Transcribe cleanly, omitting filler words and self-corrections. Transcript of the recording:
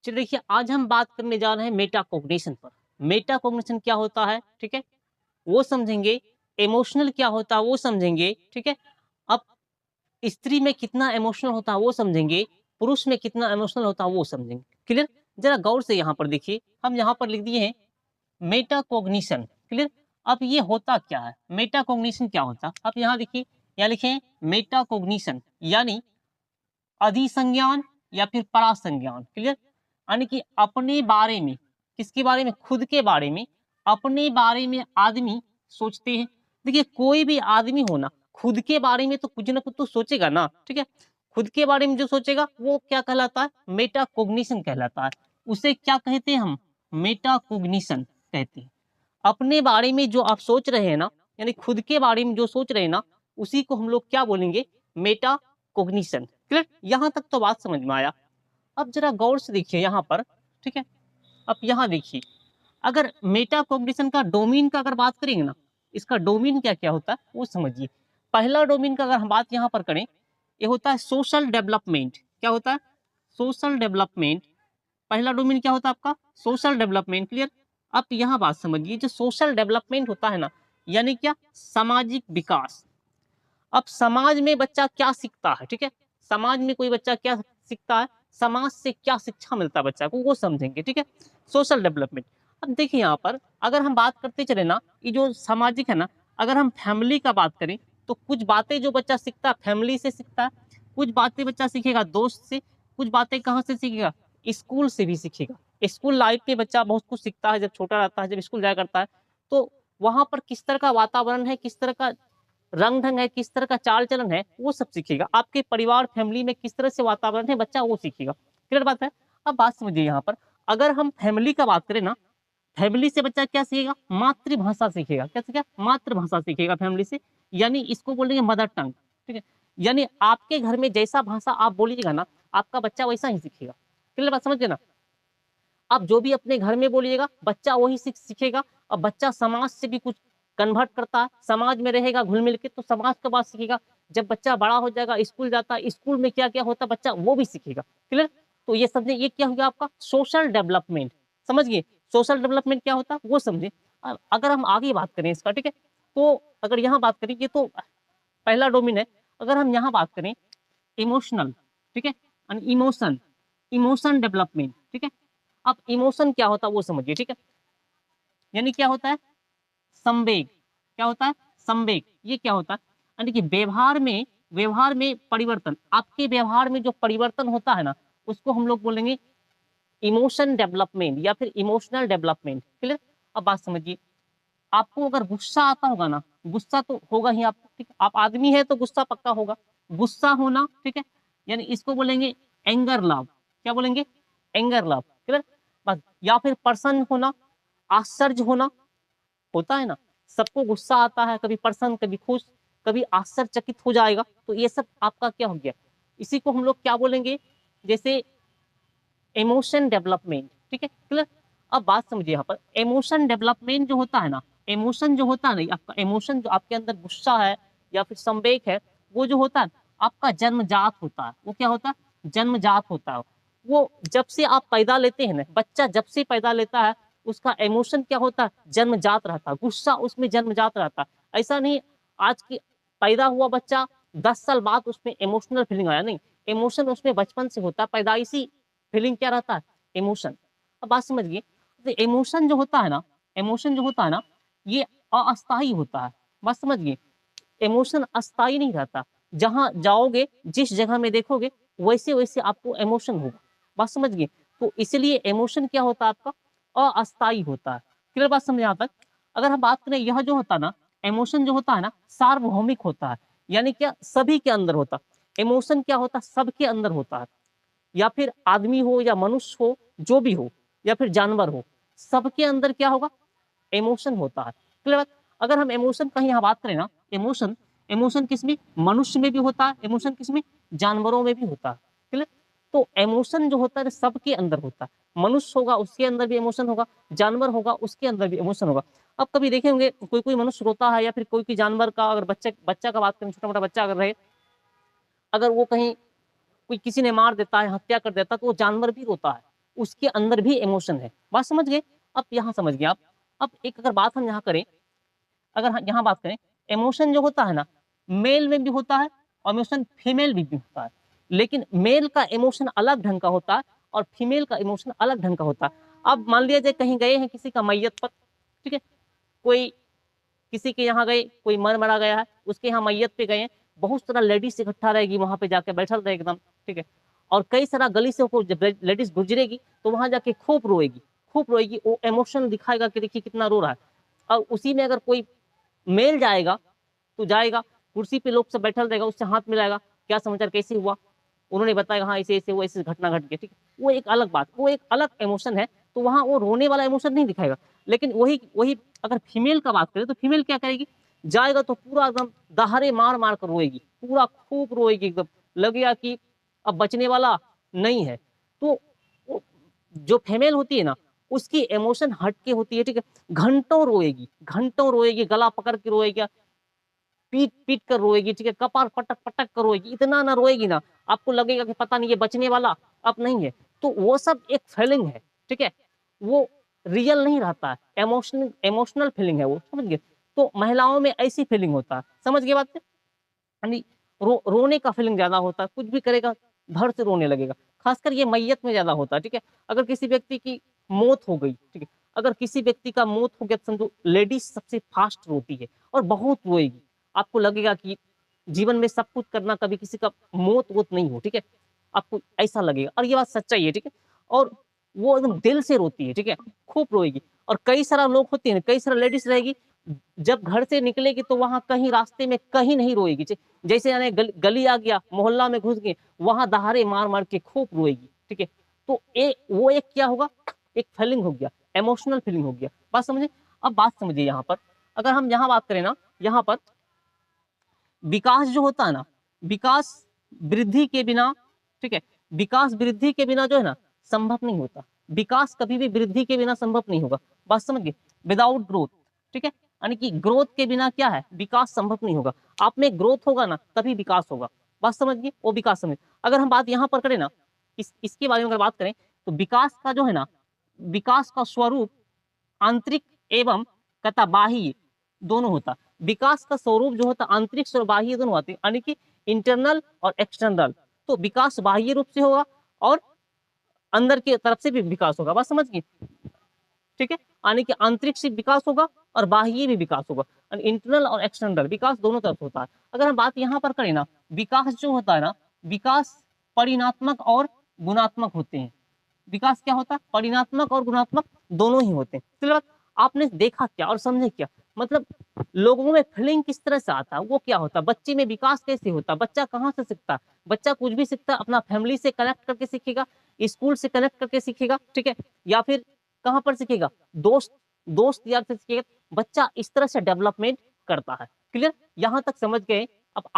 चलिए देखिए, आज हम बात करने जा रहे हैं मेटाकॉग्निशन पर। मेटाकॉग्निशन क्या होता है, ठीक है, वो समझेंगे। इमोशनल क्या होता है वो समझेंगे, ठीक है। अब स्त्री में कितना इमोशनल होता है वो समझेंगे, पुरुष में कितना इमोशनल होता है वो समझेंगे। क्लियर? जरा गौर से यहाँ पर देखिए, हम यहाँ पर लिख दिए हैं मेटाकॉग्निशन। क्लियर? अब ये होता क्या है, मेटाकॉग्निशन क्या होता है? आप यहाँ देखिए, यहाँ लिखे मेटाकॉग्निशन यानी अधिसंज्ञान या फिर परासंज्ञान। क्लियर? यानी कि अपने बारे में, किसके बारे में? खुद के बारे में, अपने बारे में आदमी सोचते हैं। देखिए, कोई भी आदमी हो ना, खुद के बारे में तो कुछ ना कुछ तो सोचेगा ना, ठीक है। खुद के बारे में जो सोचेगा वो क्या कहलाता है? मेटाकॉग्निशन कहलाता है। उसे क्या कहते हैं हम? मेटाकॉग्निशन कहते हैं। अपने बारे में जो आप सोच रहे हैं ना, यानी खुद के बारे में जो सोच रहे हैं ना, उसी को हम लोग क्या बोलेंगे? मेटाकॉग्निशन। क्लियर? यहाँ तक तो बात समझ में आया। अब जरा गौर से देखिए यहाँ पर, ठीक है। अब यहाँ देखिए, अगर मेटाकॉग्निशन का डोमेन का अगर बात करेंगे ना, इसका डोमेन क्या क्या होता है वो समझिए। पहला डोमेन का अगर हम बात यहाँ पर करें, ये होता है सोशल डेवलपमेंट। क्या होता है? Social development. पहला डोमेन क्या होता है आपका? Social development. क्लियर? अब यहाँ बात समझिए, जो सोशल डेवलपमेंट होता है ना, यानी क्या? सामाजिक विकास। अब समाज में बच्चा क्या सीखता है, ठीक है, समाज में कोई बच्चा क्या सीखता है, समाज से क्या शिक्षा मिलता है बच्चा को, वो समझेंगे, ठीक है। Social development. अब देखिए यहाँ पर अगर हम बात करते चले ना, ये जो सामाजिक है ना, अगर हम फैमिली का बात करें तो कुछ बातें जो बच्चा सीखता है फैमिली से सीखता है, कुछ बातें बच्चा सीखेगा दोस्त से, कुछ बातें कहाँ से सीखेगा? स्कूल से भी सीखेगा। स्कूल लाइफ में बच्चा बहुत कुछ सीखता है, जब छोटा रहता है, जब स्कूल जाया करता है, तो वहां पर किस तरह का वातावरण है, किस तरह का रंग ढंग है, किस तरह का चाल चलन है, वो सब सीखेगा। आपके परिवार फैमिली में किस तरह से वातावरण है, बच्चा वो सीखेगा। क्लियर बात है? अब बात समझिए यहाँ पर, अगर हम फैमिली का बात करें ना, फैमिली से बच्चा क्या सीखेगा? मातृभाषा सीखेगा। क्या सीखेगा? मातृभाषा सीखेगा फैमिली से, यानी इसको बोलेंगे मदर टंग, ठीक है। यानी आपके घर में जैसा भाषा आप बोलिएगा ना, आपका बच्चा वैसा ही सीखेगा। क्लियर बात समझ गए ना? आप जो भी अपने घर में बोलिएगा बच्चा वही सीखेगा। और बच्चा समाज से भी कुछ कन्वर्ट करता है, समाज में रहेगा घुल मिल के, तो समाज का बात सीखेगा। जब बच्चा बड़ा हो जाएगा, स्कूल जाता है, स्कूल में क्या क्या होता है बच्चा वो भी सीखेगा। क्लियर? तो ये समझे, ये क्या हो गया आपका? Social development. समझ गए? सोशल डेवलपमेंट क्या होता है वो समझे। अगर हम आगे बात करें इसका, ठीक है, तो अगर यहाँ बात करें, ये तो पहला डोमेन है। अगर हम यहाँ बात करें इमोशनल, ठीक है, इमोशन, इमोशन डेवलपमेंट, ठीक है। अब इमोशन क्या होता है वो समझिए, ठीक है। यानी क्या होता है? संवेग। क्या होता है? संवेग। ये क्या होता है? यानी कि व्यवहार में परिवर्तन, आपके व्यवहार में जो परिवर्तन होता है ना, उसको हम लोग बोलेंगे इमोशन डेवलपमेंट या फिर इमोशनल डेवलपमेंट। क्लियर? अब बात समझिए, आपको अगर गुस्सा आता होगा ना, गुस्सा तो होगा ही आपको, ठीक है, आप आदमी है तो गुस्सा पक्का होगा। गुस्सा होना, ठीक है, यानी इसको बोलेंगे एंगर लव। क्या बोलेंगे? Anger love. क्लियर? बस। या फिर प्रसन्न होना, आश्चर्य होना, होता है ना, सबको गुस्सा आता है, कभी प्रसन्न, कभी खुश, कभी आश्चर्यचकित हो जाएगा, तो ये सब आपका क्या हो गया? इसी को हम लोग क्या बोलेंगे? जैसे इमोशन डेवलपमेंट, ठीक है। क्लियर? अब बात समझिए यहाँ पर, इमोशन डेवलपमेंट जो होता है ना, इमोशन जो होता है ना, आपका इमोशन जो आपके अंदर गुस्सा है या फिर संवेग है, वो जो होता है आपका जन्मजात होता है। वो क्या होता है? जन्मजात होता है। वो जब से आप पैदा लेते हैं ना, बच्चा जब से पैदा लेता है, उसका इमोशन क्या होता है? जन्मजात रहता है। गुस्सा उसमें जन्मजात रहता है। ऐसा नहीं आज की पैदा हुआ बच्चा 10 साल बाद उसमें इमोशनल फीलिंग आया, नहीं, इमोशन उसमें बचपन से होता है, पैदाइशी फीलिंग क्या रहता है? इमोशन। अब बात समझिए, तो इमोशन जो होता है ना, इमोशन जो होता है ना, ये अस्थाई होता है। बात समझिए, इमोशन अस्थाई नहीं रहता। जहां जाओगे, जिस जगह में देखोगे, वैसे वैसे आपको इमोशन होगा। बात समझिए, तो इसलिए इमोशन क्या होता है आपका? अस्थाई होता है। क्लियर बात समझ यहाँ तक? अगर हम बात करें, यह जो होता है ना, इमोशन जो होता है ना, सार्वभौमिक होता है। यानी क्या? सभी के अंदर होता है। इमोशन क्या होता है? सबके अंदर होता है। या फिर आदमी हो या मनुष्य हो, जो भी हो, या फिर जानवर हो, सबके अंदर क्या होगा? इमोशन होता है। क्लियर बात? अगर हम इमोशन कहीं यहाँ बात करें ना, इमोशन, इमोशन किसमें? मनुष्य में भी होता है इमोशन, किसमें? जानवरों में भी होता है। क्लियर? तो इमोशन जो होता है सबके अंदर होता है। मनुष्य होगा उसके अंदर भी इमोशन होगा, जानवर होगा उसके अंदर भी इमोशन होगा। अब कभी देखे होंगे कोई कोई मनुष्य रोता है, या फिर कोई कोई जानवर का, अगर बच्चे बच्चा का बात करें, छोटा मोटा बच्चा अगर रहे, अगर वो कहीं कोई किसी ने मार देता है, हत्या कर देता है, तो वो जानवर भी रोता है। उसके अंदर भी इमोशन है। बात समझ गए? अब यहाँ समझ गए आप। अब एक अगर बात हम यहाँ करें, अगर यहाँ बात करें, इमोशन जो होता है ना, मेल में भी होता है और इमोशन फीमेल भी होता है, लेकिन मेल का इमोशन अलग ढंग का होता है और फीमेल का इमोशन अलग ढंग का होता है। अब मान लिया जाए कहीं गए हैं किसी का मैयत पर, ठीक है, कोई किसी के यहाँ गए, कोई मरा गया है, उसके यहाँ मैयत पे गए, बहुत सारा लेडीज इकट्ठा रहेगी, वहां पे जाके बैठल रहे एकदम, ठीक है, और कई सारा गली से जब लेडीज गुजरेगी तो वहां जाके खूब रोएगी, वो इमोशन दिखाएगा कि देखिए कितना रो रहा है। और उसी में अगर कोई मेल जाएगा तो जाएगा, कुर्सी पे लोग सब बैठल रहेगा, उससे हाथ मिलाएगा, क्या समाचार, कैसे हुआ, उन्होंने बताया हाँ ऐसे ऐसे हुआ, ऐसे घटना घट गई, ठीक है, वो एक अलग बात, वो एक अलग इमोशन है, तो वहां वो रोने वाला इमोशन नहीं दिखाएगा। लेकिन वही वही अगर फीमेल का बात करें तो फीमेल क्या करेगी, जाएगा तो पूरा एकदम दहाड़े मार मार कर रोएगी, पूरा खूब रोएगी, एकदम लगेगा कि अब बचने वाला नहीं है। तो जो फीमेल होती है ना, उसकी इमोशन हटके होती है, ठीक है, घंटों रोएगी, गला पकड़ के रोएगी, पीट पीट कर रोएगी, ठीक है, कपार पटक पटक कर रोएगी, इतना ना रोएगी ना आपको लगेगा कि पता नहीं ये बचने वाला अब नहीं है। तो वो सब एक फीलिंग है, ठीक है, वो रियल नहीं रहता है, इमोशनल फीलिंग है वो, समझ गए? तो महिलाओं में ऐसी फीलिंग होता है, समझ गए बात? यानी रोने का फीलिंग ज्यादा होता है, कुछ भी करेगा धड़ से रोने लगेगा, खासकर ये मैयत में ज्यादा होता है, ठीक है। अगर किसी व्यक्ति की मौत हो गई, ठीक है, अगर किसी व्यक्ति का मौत हो गया, समझो लेडीज सबसे फास्ट रोती है और बहुत रोएगी, आपको लगेगा कि जीवन में सब कुछ करना, कभी किसी का मौत वोत नहीं हो, ठीक है, आपको ऐसा लगेगा, और ये बात सच्चाई है, ठीक है। और वो एकदम दिल से रोती है, ठीक है, खूब रोएगी। और कई सारा लोग होते हैं, कई सारा लेडीज रहेगी, जब घर से निकलेगी तो वहां कहीं रास्ते में कहीं नहीं रोएगी, जैसे यानी गली आ गया, मोहल्ला में घुस गए, वहां दहाड़े मार मार के खूब रोएगी, ठीक है। तो वो एक क्या होगा, एक फीलिंग हो गया, इमोशनल फीलिंग हो गया, बात समझे? अब बात समझिए यहाँ पर, अगर हम यहाँ बात करें ना, यहाँ पर विकास जो होता है ना, विकास वृद्धि के बिना, ठीक है, विकास वृद्धि के बिना जो है ना संभव नहीं होता, विकास कभी भी वृद्धि के बिना संभव नहीं होगा, बात समझ गए? विदाउट ग्रोथ, ठीक है, यानी कि ग्रोथ के बिना क्या है, विकास संभव नहीं होगा। आप में ग्रोथ होगा ना तभी विकास होगा, बात समझिए, वो विकास समझ। अगर हम बात यहाँ पर करें ना, इसके बारे में अगर बात करें तो विकास का जो है ना, विकास का स्वरूप आंतरिक एवं तथा बाह्य दोनों होता। विकास का स्वरूप जो होता आंतरिक और बाह्य दोनों होते, यानी कि इंटरनल और एक्सटर्नल। तो विकास बाह्य रूप से होगा और अंदर की तरफ से भी विकास होगा, बात समझ गई, ठीक है, यानी कि आंतरिक से विकास होगा और बाह्य भी विकास होगा, इंटरनल और एक्सटर्नल विकास दोनों तरफ होता है। अगर हम बात यहाँ पर करें ना, विकास जो होता है ना, विकास परिणात्मक और गुणात्मक होते हैं। विकास क्या होता है, परिणात्मक और गुणात्मक दोनों ही होते हैं। चलो आपने देखा क्या और समझे क्या, मतलब लोगों में फीलिंग किस तरह से आता है, वो क्या होता है, बच्चे में विकास कैसे होता है, बच्चा कहाँ से सीखता है, बच्चा कुछ भी सीखता है अपना फैमिली से कनेक्ट करके सीखेगा, स्कूल से कनेक्ट करके सीखेगा, ठीक है, या फिर कहाँ पर सीखेगा, दोस्त दोस्त यार से सीखेगा। बच्चा इस तरह से डेवलपमेंट करता है। क्लियर, यहाँ तक समझ गए? अब